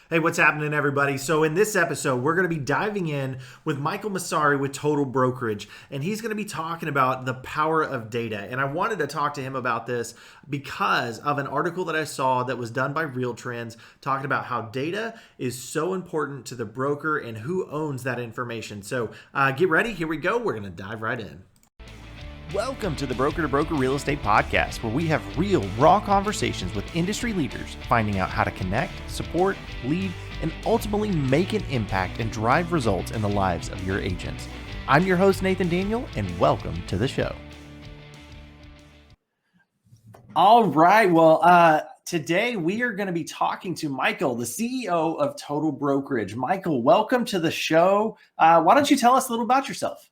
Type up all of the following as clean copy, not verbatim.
Hey, what's happening, everybody? So, in this episode, we're going to be diving in with Michael Mosseri with Total Brokerage, and he's going to be talking about the power of data. And I wanted to talk to him about this because of an article that I saw that was done by Real Trends talking about how data is so important to the broker and who owns that information. So, get ready. Here we go. We're going to dive right in. Welcome to the Broker to Broker Real Estate Podcast, where we have real, raw conversations with industry leaders, finding out how to connect, support, lead, and ultimately make an impact and drive results in the lives of your agents. I'm your host, Nathan Daniel, and welcome to the show. All right. Well, today we are going to be talking to Michael, the CEO of Total Brokerage. Michael, welcome to the show. Why don't you tell us a little about yourself?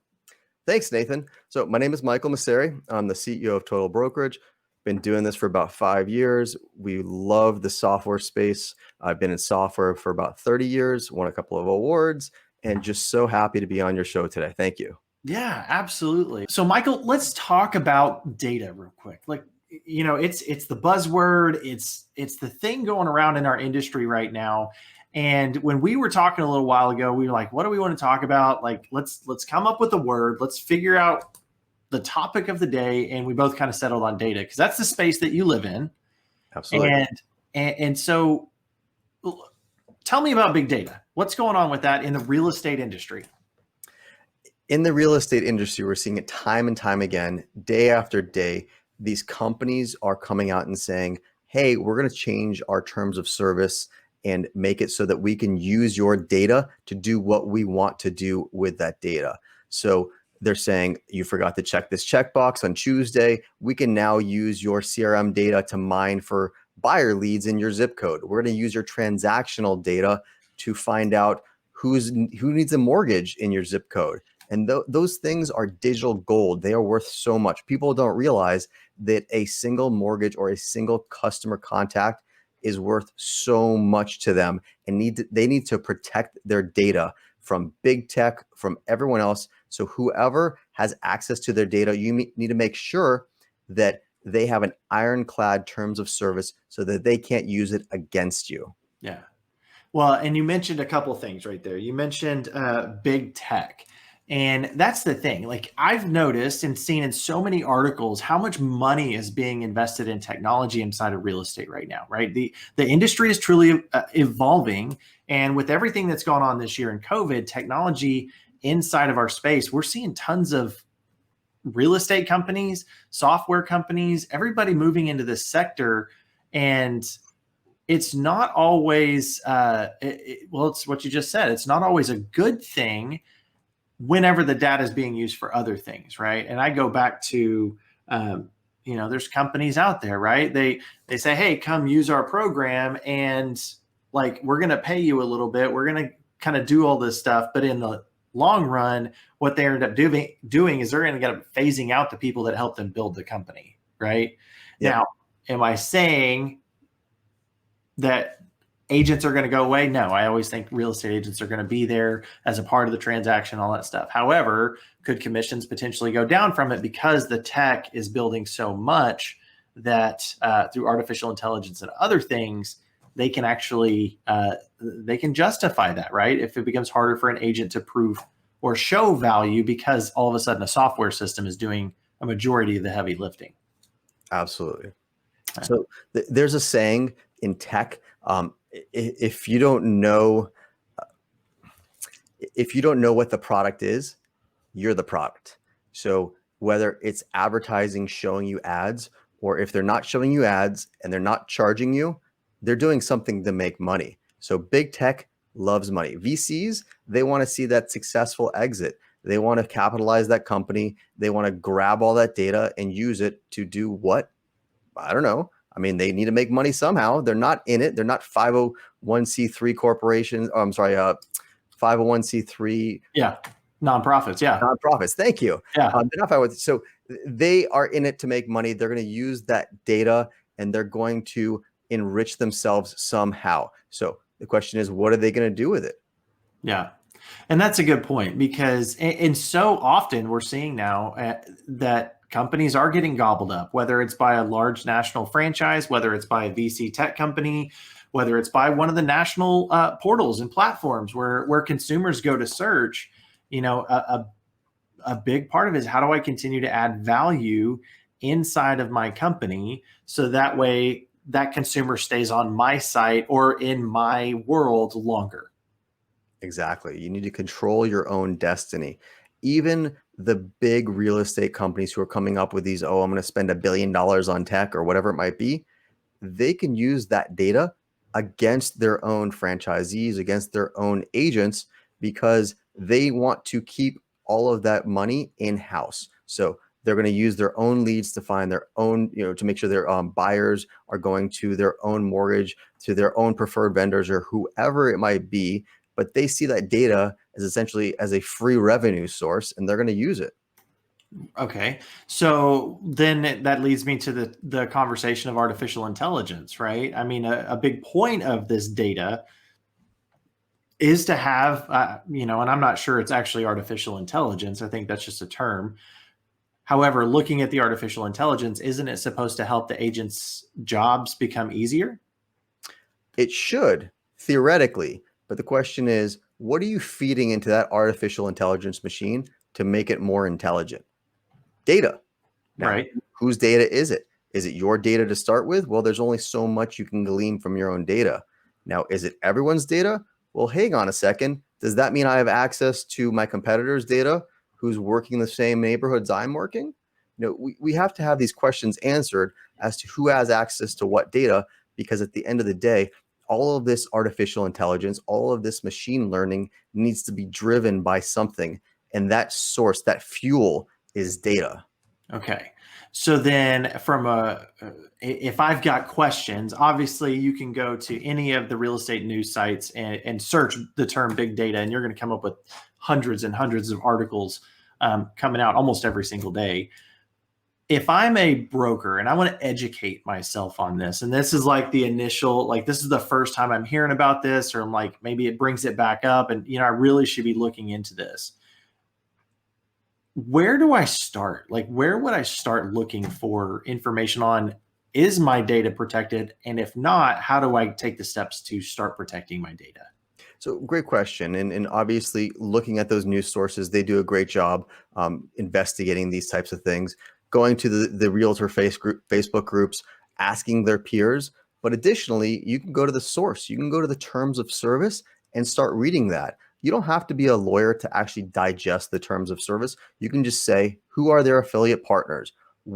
Thanks, Nathan. So my name is Michael Mosseri. I'm the CEO of Total Brokerage. Been doing this for about 5 years. We love the software space. I've been in software for about 30 years, won a couple of awards, and just so happy to be on your show today. Thank you. Yeah, absolutely. So Michael, let's talk about data real quick. It's the buzzword, it's the thing going around in our industry right now. And when we were talking a little while ago, we were like, what do we want to talk about? Like, let's come up with a word. Let's figure out the topic of the day. And we both kind of settled on data because that's the space that you live in. Absolutely. And so tell me about big data. What's going on with that in the real estate industry? In the real estate industry, we're seeing it time and time again, day after day. These companies are coming out and saying, hey, we're going to change our terms of service and make it so that we can use your data to do what we want to do with that data. So they're saying, you forgot to check this checkbox on Tuesday. We can now use your CRM data to mine for buyer leads in your zip code. We're going to use your transactional data to find out who needs a mortgage in your zip code. And those things are digital gold. They are worth so much. People don't realize that a single mortgage or a single customer contact is worth so much to them, and they need to protect their data from big tech, from everyone else. So whoever has access to their data, you need to make sure that they have an ironclad terms of service so that they can't use it against you. Yeah. Well, and you mentioned a couple of things right there. You mentioned big tech. And that's the thing. Like, I've noticed and seen in so many articles how much money is being invested in technology inside of real estate right now, right? The industry is truly evolving. And with everything that's gone on this year in COVID, technology inside of our space, we're seeing tons of real estate companies, software companies, everybody moving into this sector. And it's not always, it's what you just said. It's not always a good thing whenever the data is being used for other things, right? And I go back to, there's companies out there, right? They say, hey, come use our program, and like, we're going to pay you a little bit. We're going to kind of do all this stuff. But in the long run, what they end up doing is they're going to end up phasing out the people that helped them build the company, right? Yeah. Now, am I saying that agents are going to go away? No, I always think real estate agents are going to be there as a part of the transaction, all that stuff. However, could commissions potentially go down from it because the tech is building so much that through artificial intelligence and other things, they can actually, they can justify that, right? If it becomes harder for an agent to prove or show value because all of a sudden a software system is doing a majority of the heavy lifting. Absolutely. So there's a saying in tech, if you don't know what the product is, you're the product. So whether it's advertising showing you ads, or if they're not showing you ads and they're not charging you, they're doing something to make money. So big tech loves money. VCs, they want to see that successful exit. They want to capitalize that company. They want to grab all that data and use it to do what? I don't know. I mean, they need to make money somehow. They're not in it. They're not 501c3 corporations. Oh, I'm sorry, 501c3. Yeah, nonprofits. Yeah, nonprofits. Thank you. Yeah, so they are in it to make money. They're going to use that data and they're going to enrich themselves somehow. So the question is, what are they going to do with it? Yeah. And that's a good point, because and so often we're seeing now that companies are getting gobbled up, whether it's by a large national franchise, whether it's by a VC tech company, whether it's by one of the national portals and platforms where consumers go to search. A big part of it is, how do I continue to add value inside of my company so that way that consumer stays on my site or in my world longer? Exactly. You need to control your own destiny. Even the big real estate companies who are coming up with these, oh, I'm going to spend $1 billion on tech or whatever it might be, they can use that data against their own franchisees, against their own agents, because they want to keep all of that money in-house. So they're going to use their own leads to find their own, to make sure their buyers are going to their own mortgage, to their own preferred vendors or whoever it might be. But they see that data as essentially as a free revenue source, and they're going to use it. Okay. So then that leads me to the conversation of artificial intelligence, right? I mean, a big point of this data is to have, and I'm not sure it's actually artificial intelligence. I think that's just a term. However, looking at the artificial intelligence, isn't it supposed to help the agents' jobs become easier? It should, theoretically. But the question is, what are you feeding into that artificial intelligence machine to make it more intelligent? Data. Now, Right. whose data is it? Is it your data to start with? Well, there's only so much you can glean from your own data. Now, is it everyone's data? Well, hang on a second. Does that mean I have access to my competitor's data who's working the same neighborhoods I'm working? We have to have these questions answered as to who has access to what data, because at the end of the day, all of this artificial intelligence, all of this machine learning needs to be driven by something. And that source, that fuel, is data. Okay. So then if I've got questions, obviously you can go to any of the real estate news sites and search the term big data, and you're going to come up with hundreds and hundreds of articles coming out almost every single day. If I'm a broker and I want to educate myself on this, and this is like the initial, like this is the first time I'm hearing about this, or I'm like, maybe it brings it back up and, I really should be looking into this. Where do I start? Like, where would I start looking for information on, is my data protected? And if not, how do I take the steps to start protecting my data? So great question. And obviously looking at those news sources, they do a great job investigating these types of things, going to the realtor Facebook groups, asking their peers. But additionally, you can go to the source. You can go to the terms of service and start reading that. You don't have to be a lawyer to actually digest the terms of service. You can just say, who are their affiliate partners?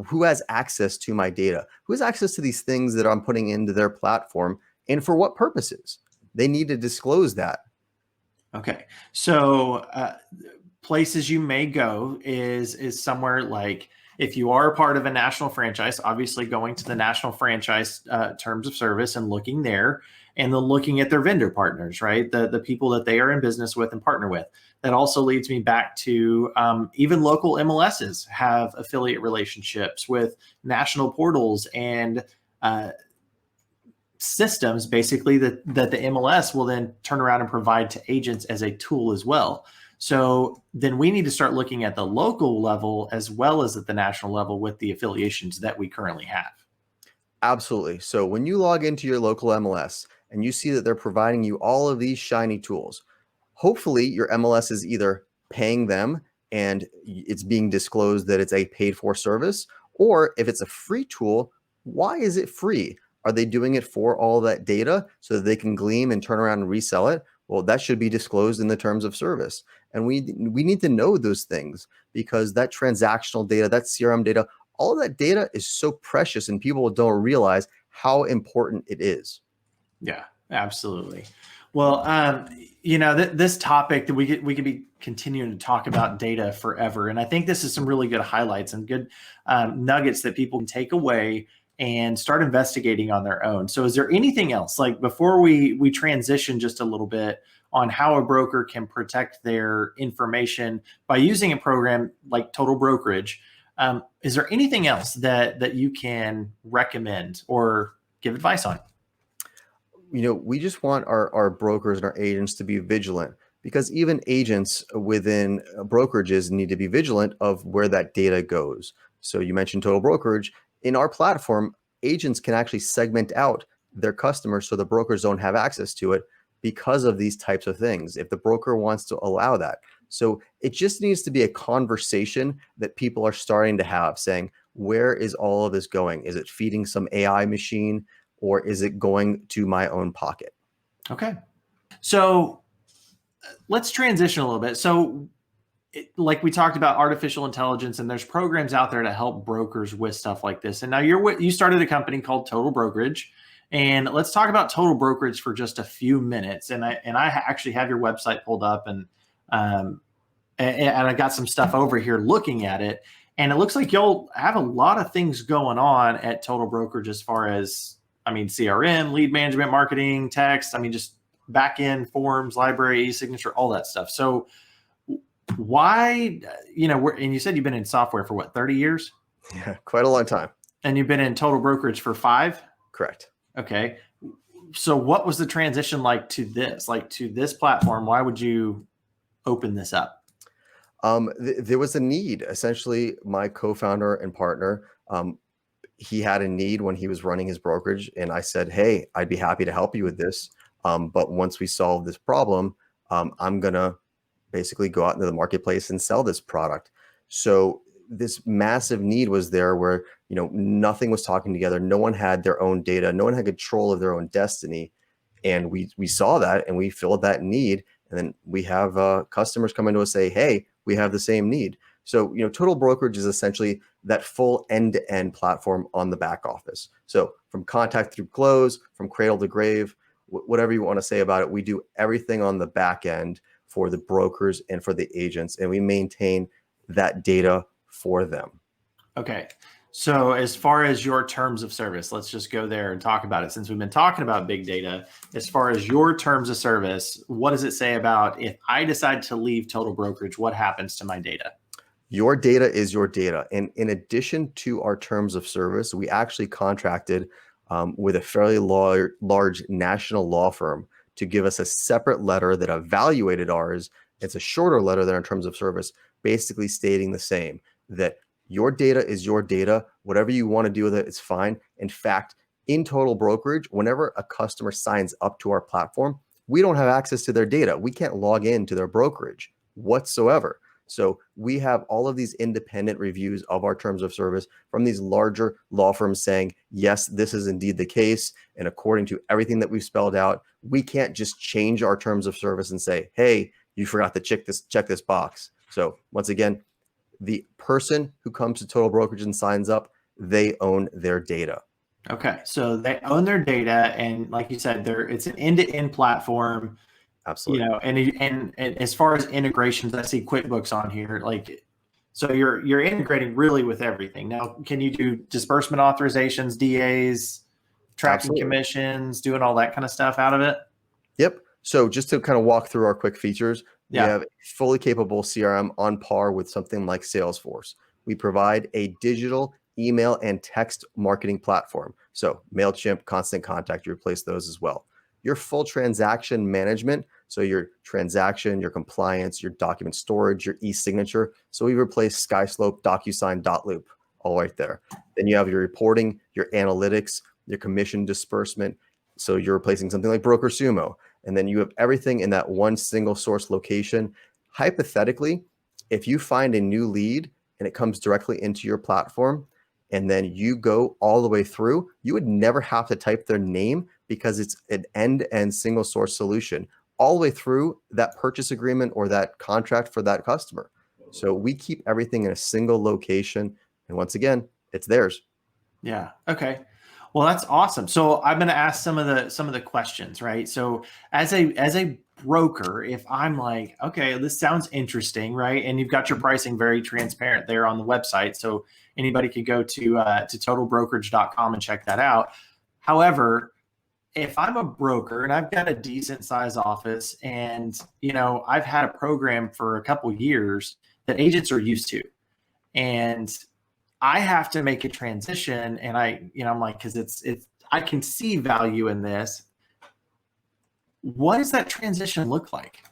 Who has access to my data? Who has access to these things that I'm putting into their platform, and for what purposes? They need to disclose that. Okay. So places you may go is somewhere like, if you are a part of a national franchise, obviously going to the national franchise terms of service and looking there, and then looking at their vendor partners, right? The people that they are in business with and partner with. That also leads me back to even local MLSs have affiliate relationships with national portals and systems, basically, that the MLS will then turn around and provide to agents as a tool as well. So then we need to start looking at the local level as well as at the national level with the affiliations that we currently have. Absolutely. So when you log into your local MLS and you see that they're providing you all of these shiny tools, hopefully your MLS is either paying them and it's being disclosed that it's a paid for service, or if it's a free tool, why is it free? Are they doing it for all that data so that they can glean and turn around and resell it? Well, that should be disclosed in the terms of service. And we need to know those things, because that transactional data, that CRM data, all of that data is so precious, and people don't realize how important it is. Yeah, absolutely. Well, this topic that we could be continuing to talk about data forever, and I think this is some really good highlights and good nuggets that people can take away and start investigating on their own. So, is there anything else, like before we transition just a little bit on how a broker can protect their information by using a program like Total Brokerage? Is there anything else that you can recommend or give advice on? We just want our brokers and our agents to be vigilant, because even agents within brokerages need to be vigilant of where that data goes. So you mentioned Total Brokerage. In our platform, agents can actually segment out their customers so the brokers don't have access to it because of these types of things, if the broker wants to allow that. So it just needs to be a conversation that people are starting to have, saying, where is all of this going? Is it feeding some AI machine, or is it going to my own pocket? Okay. So let's transition a little bit. So like we talked about artificial intelligence, and there's programs out there to help brokers with stuff like this. And now you started a company called Total Brokerage, and let's talk about Total Brokerage for just a few minutes. And I actually have your website pulled up, um, and I got some stuff over here looking at it, and it looks like y'all have a lot of things going on at Total Brokerage as far as, I mean, CRM, lead management, marketing, text, I mean, just back end forms, library, e-signature, all that stuff. So why, and you said you've been in software for what, 30 years? Yeah, quite a long time. And you've been in Total Brokerage for 5? Correct. Okay. So what was the transition like to this platform? Why would you open this up? There was a need. Essentially, my co-founder and partner, he had a need when he was running his brokerage, and I said, hey, I'd be happy to help you with this. But once we solve this problem, I'm going to basically go out into the marketplace and sell this product. So this massive need was there where, nothing was talking together. No one had their own data. No one had control of their own destiny. And we saw that, and we filled that need. And then we have customers come into us say, hey, we have the same need. So, Total Brokerage is essentially that full end-to-end platform on the back office. So from contact through close, from cradle to grave, whatever you want to say about it, we do everything on the back end for the brokers and for the agents, and we maintain that data for them. Okay. So as far as your terms of service, let's just go there and talk about it. Since we've been talking about big data, as far as your terms of service, what does it say about if I decide to leave Total Brokerage, what happens to my data? Your data is your data. And in addition to our terms of service, we actually contracted with a fairly large national law firm to give us a separate letter that evaluated ours. It's a shorter letter than our terms of service, basically stating the same, that your data is your data. Whatever you want to do with it, it's fine. In fact, in Total Brokerage, whenever a customer signs up to our platform, we don't have access to their data. We can't log into their brokerage whatsoever. So we have all of these independent reviews of our terms of service from these larger law firms saying, yes, this is indeed the case. And according to everything that we've spelled out, we can't just change our terms of service and say, hey, you forgot to check this box. So once again, the person who comes to Total Brokerage and signs up, they own their data. Okay. So they own their data. And like you said, it's an end-to-end platform. Absolutely. And as far as integrations, I see QuickBooks on here. So you're integrating really with everything. Now, can you do disbursement authorizations, DAs, tracking Absolutely. commissions, doing all that kind of stuff out of it? Yep. So just to kind of walk through our quick features, we have a fully capable CRM on par with something like Salesforce. We provide a digital email and text marketing platform. So MailChimp, Constant Contact, you replace those as well. Your full transaction management, so your transaction, your compliance, your document storage, your e-signature. So we replace SkySlope, DocuSign, Dotloop, all right there. Then you have your reporting, your analytics, your commission disbursement. So you're replacing something like Broker Sumo. And then you have everything in that one single source location. Hypothetically, if you find a new lead and it comes directly into your platform, and then you go all the way through, you would never have to type their name because it's an end-to-end single source solution all the way through that purchase agreement or that contract for that customer. So we keep everything in a single location. And once again, it's theirs. Yeah. Okay. Well, that's awesome. So I'm going to ask some of the questions, right? So as a broker, if I'm like, okay, this sounds interesting, right? And you've got your pricing very transparent there on the website, so anybody could go to totalbrokerage.com and check that out. However, if I'm a broker and I've got a decent size office, and I've had a program for a couple years that agents are used to, and I have to make a transition, and I'm like, because it's I can see value in this. What does that transition look like?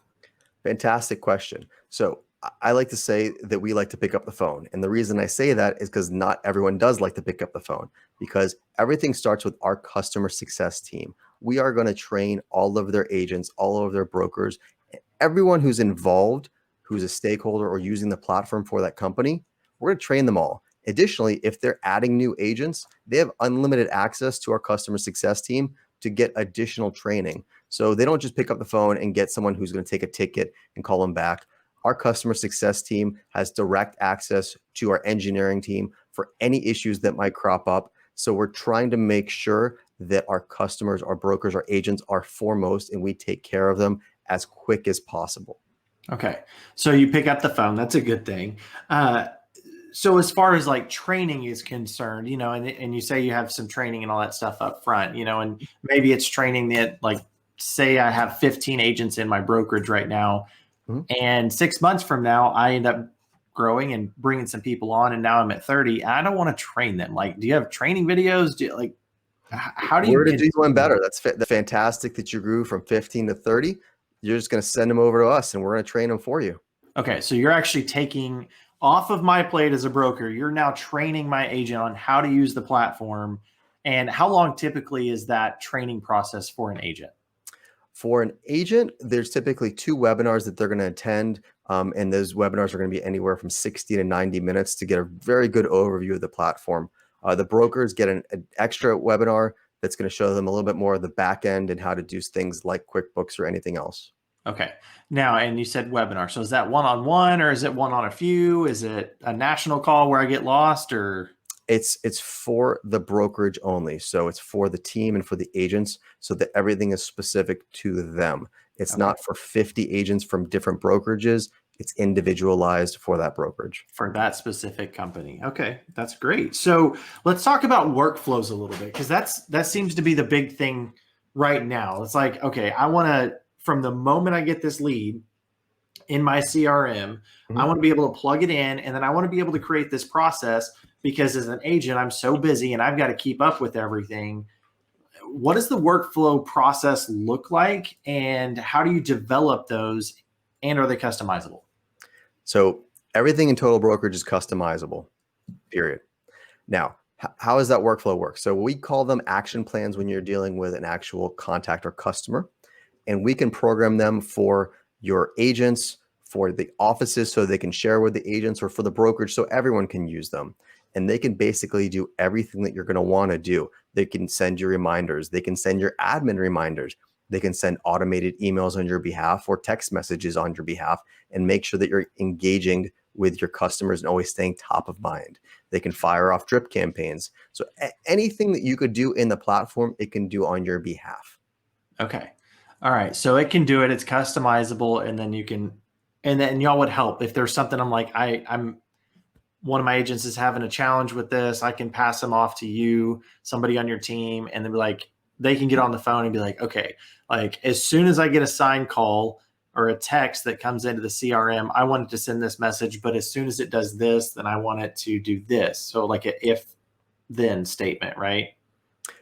Fantastic question. So I like to say that we like to pick up the phone. And the reason I say that is because not everyone does like to pick up the phone, because everything starts with our customer success team. We are going to train all of their agents, all of their brokers, everyone who's involved, who's a stakeholder or using the platform for that company. We're going to train them all. Additionally, if they're adding new agents, they have unlimited access to our customer success team to get additional training. So they don't just pick up the phone and get someone who's going to take a ticket and call them back. Our customer success team has direct access to our engineering team for any issues that might crop up. So we're trying to make sure that our customers, our brokers, our agents are foremost, and we take care of them as quick as possible. Okay. So you pick up the phone. That's a good thing. So as far as like training is concerned, and you say you have some training and all that stuff up front, and maybe it's training that, like, say I have 15 agents in my brokerage right now, and 6 months from now, I end up growing and bringing some people on, and now I'm at 30. I don't want to train them. Like, do you have training videos? How do you Where to get do one better? That's fantastic that you grew from 15 to 30. You're just going to send them over to us, and we're going to train them for you. Okay, so you're actually taking off of my plate as a broker. You're now training my agent on how to use the platform. And how long typically is that training process for an agent? For an agent, there's typically 2 webinars that they're going to attend. And those webinars are going to be anywhere from 60 to 90 minutes to get a very good overview of the platform. The brokers get an extra webinar that's going to show them a little bit more of the back end and how to do things like QuickBooks or anything else. Okay. Now, and you said webinar. So is that one-on-one, or is it one on a few? Is it a national call where I get lost, or? It's for the brokerage only. So it's for the team and for the agents, so that everything is specific to them. It's not for 50 agents from different brokerages. It's individualized for that brokerage. For that specific company. Okay, that's great. So let's talk about workflows a little bit, because that seems to be the big thing right now. It's like, okay, I want to, from the moment I get this lead in my CRM, I want to be able to plug it in, and then I want to be able to create this process, because as an agent, I'm so busy and I've got to keep up with everything. What does the workflow process look like, and how do you develop those, and are they customizable? So everything in Total Brokerage is customizable, period. Now, how does that workflow work? So we call them action plans when you're dealing with an actual contact or customer, and we can program them for your agents, for the offices so they can share with the agents, or for the brokerage so everyone can use them. And they can basically do everything that you're going to want to do. They can send you reminders. They can send your admin reminders. They can send automated emails on your behalf or text messages on your behalf, and make sure that you're engaging with your customers and always staying top of mind. They can fire off drip campaigns. So anything that you could do in the platform, it can do on your behalf. Okay. All right. So it can do it. It's customizable, and then you can, and then y'all would help if there's something I'm like, I'm one of my agents is having a challenge with this. I can pass them off to you, somebody on your team, and then be like, they can get on the phone and be like, okay, like as soon as I get a signed call or a text that comes into the CRM, I want it to send this message, but as soon as it does this, then I want it to do this. So like a if then statement, right?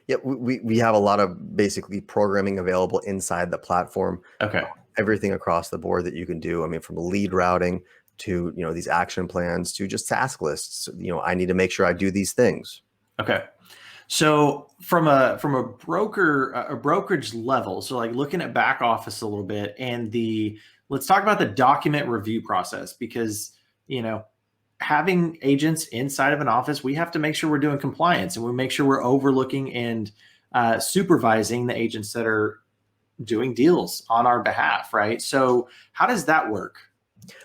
Yeah, we have a lot of basically programming available inside the platform. Okay. Everything across the board that you can do. I mean, from lead routing to, these action plans to just task lists. I need to make sure I do these things. Okay. So from a brokerage level, so like looking at back office a little bit, and let's talk about the document review process, because having agents inside of an office, we have to make sure we're doing compliance, and we make sure we're overlooking and supervising the agents that are doing deals on our behalf, right? So how does that work?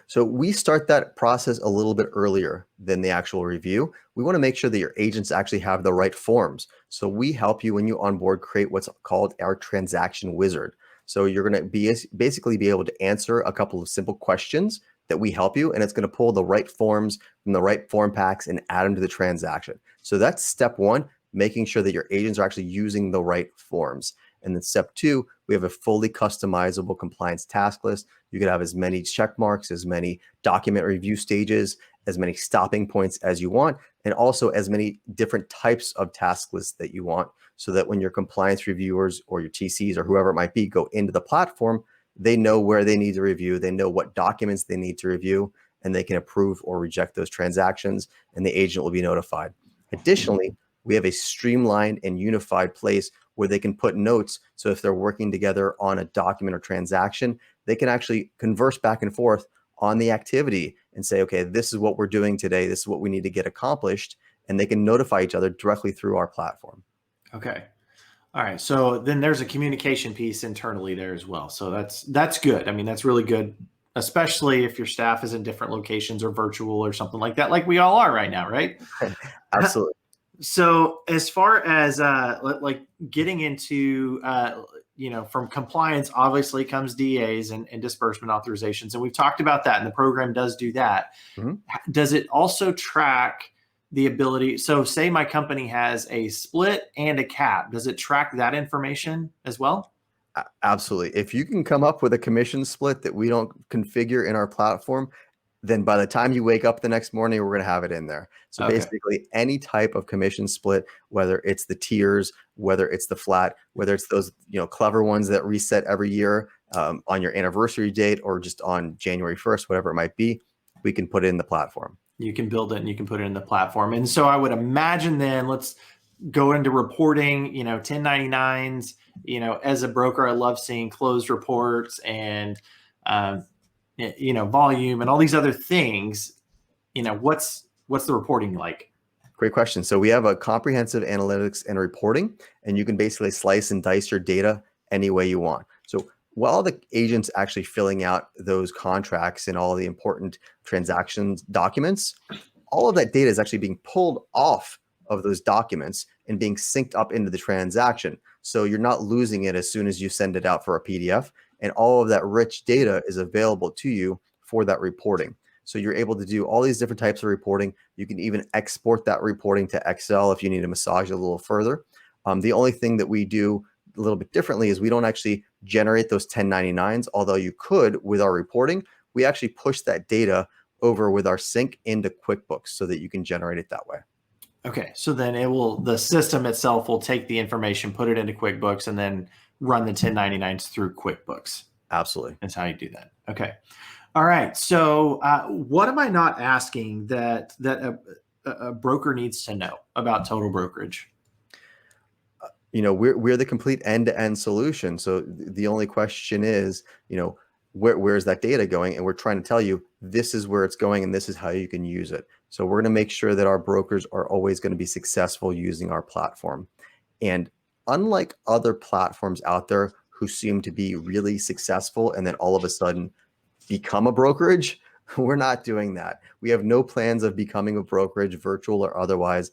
So we start that process a little bit earlier than the actual review. We want to make sure that your agents actually have the right forms. So we help you when you onboard create what's called our transaction wizard. So you're going to basically be able to answer a couple of simple questions that we help you, and it's going to pull the right forms from the right form packs and add them to the transaction. So that's step one, making sure that your agents are actually using the right forms. And then step two, we have a fully customizable compliance task list. You could have as many check marks, as many document review stages, as many stopping points as you want, and also as many different types of task lists that you want, so that when your compliance reviewers or your TCs or whoever it might be go into the platform, they know where they need to review, they know what documents they need to review, and they can approve or reject those transactions, and the agent will be notified. Additionally, we have a streamlined and unified place where they can put notes. So if they're working together on a document or transaction, they can actually converse back and forth on the activity and say, okay, this is what we're doing today. This is what we need to get accomplished. And they can notify each other directly through our platform. Okay. All right. So then there's a communication piece internally there as well. So that's good. I mean, that's really good, especially if your staff is in different locations or virtual or something like that, like we all are right now, right? Absolutely. So as far as like getting into, from compliance, obviously comes DAs and disbursement authorizations. And we've talked about that, and the program does do that. Mm-hmm. Does it also track the ability? So say my company has a split and a cap. Does it track that information as well? Absolutely. If you can come up with a commission split that we don't configure in our platform, then by the time you wake up the next morning, we're going to have it in there. So basically any type of commission split, whether it's the tiers, whether it's the flat, whether it's those, clever ones that reset every year on your anniversary date or just on January 1st, whatever it might be, we can put it in the platform. You can build it and you can put it in the platform. And so I would imagine then let's go into reporting, 1099s, as a broker, I love seeing closed reports and, volume and all these other things. What's the reporting like? Great question. So we have a comprehensive analytics and reporting, and you can basically slice and dice your data any way you want. So while the agent's actually filling out those contracts and all the important transactions documents, all of that data is actually being pulled off of those documents and being synced up into the transaction. So you're not losing it as soon as you send it out for a PDF, and all of that rich data is available to you for that reporting. So you're able to do all these different types of reporting. You can even export that reporting to Excel if you need to massage it a little further. The only thing that we do a little bit differently is we don't actually generate those 1099s, although you could with our reporting. We actually push that data over with our sync into QuickBooks so that you can generate it that way. Okay, so then the system itself will take the information, put it into QuickBooks, and then run the 1099s through QuickBooks. Absolutely. That's how you do that. Okay. All right. So what am I not asking that a broker needs to know about Total Brokerage? We're the complete end-to-end solution. So the only question is, where's that data going? And we're trying to tell you, this is where it's going and this is how you can use it. So we're going to make sure that our brokers are always going to be successful using our platform. And unlike other platforms out there who seem to be really successful and then all of a sudden become a brokerage, we're not doing that. We have no plans of becoming a brokerage, virtual or otherwise.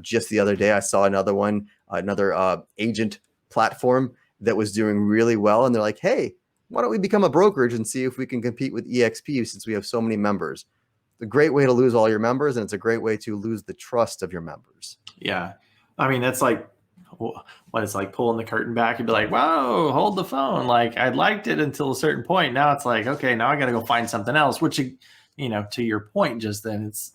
Just the other day, I saw another agent platform that was doing really well. And they're like, hey, why don't we become a brokerage and see if we can compete with EXP since we have so many members? It's a great way to lose all your members, and it's a great way to lose the trust of your members. Yeah. I mean, that's like what it's like pulling the curtain back. You'd be like, whoa, hold the phone. Like I liked it until a certain point. Now it's like, okay, now I got to go find something else, which, to your point just then, it's,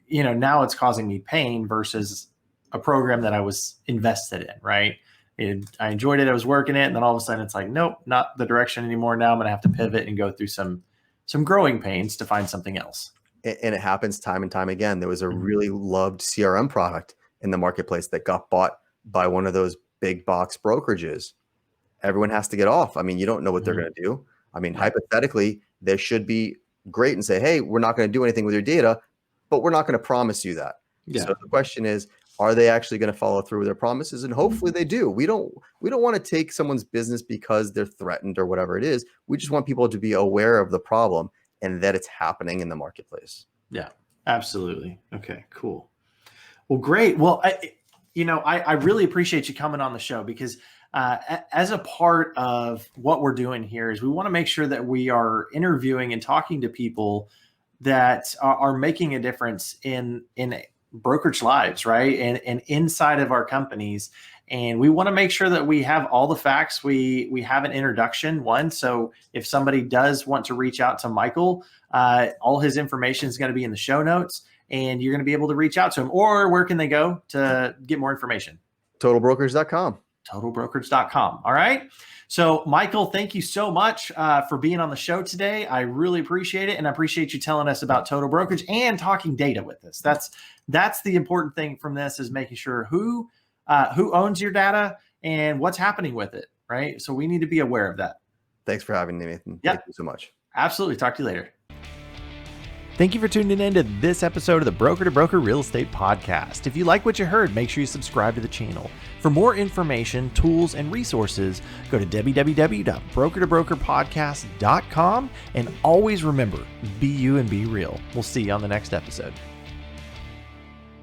now it's causing me pain versus a program that I was invested in, right? I enjoyed it. I was working it. And then all of a sudden it's like, nope, not the direction anymore. Now I'm going to have to pivot and go through some growing pains to find something else. And it happens time and time again. There was a really loved CRM product in the marketplace that got bought by one of those big box brokerages. Everyone has to get off. I mean, you don't know what they're going to do. I mean, hypothetically, they should be great and say, hey, we're not going to do anything with your data, but we're not going to promise you that. Yeah. So the question is, are they actually going to follow through with their promises? And hopefully they do. We don't want to take someone's business because they're threatened or whatever it is. We just want people to be aware of the problem and that it's happening in the marketplace. Yeah, absolutely. Okay, cool. Well, great. Well, I really appreciate you coming on the show because as a part of what we're doing here is we want to make sure that we are interviewing and talking to people that are making a difference in brokerage lives, right? And inside of our companies. And we want to make sure that we have all the facts. We have an introduction one. So if somebody does want to reach out to Michael, all his information is going to be in the show notes and you're going to be able to reach out to him. Or where can they go to get more information? TotalBrokerage.com. totalbrokerage.com. All right. So, Michael, thank you so much for being on the show today. I really appreciate it. And I appreciate you telling us about Total Brokerage and talking data with us. That's the important thing from this, is making sure who owns your data and what's happening with it. Right. So we need to be aware of that. Thanks for having me, Nathan. Yep. Thank you so much. Absolutely. Talk to you later. Thank you for tuning in to this episode of the Broker to Broker Real Estate Podcast. If you like what you heard, make sure you subscribe to the channel. For more information, tools, and resources, go to www.brokertobrokerpodcast.com, and always remember, be you and be real. We'll see you on the next episode.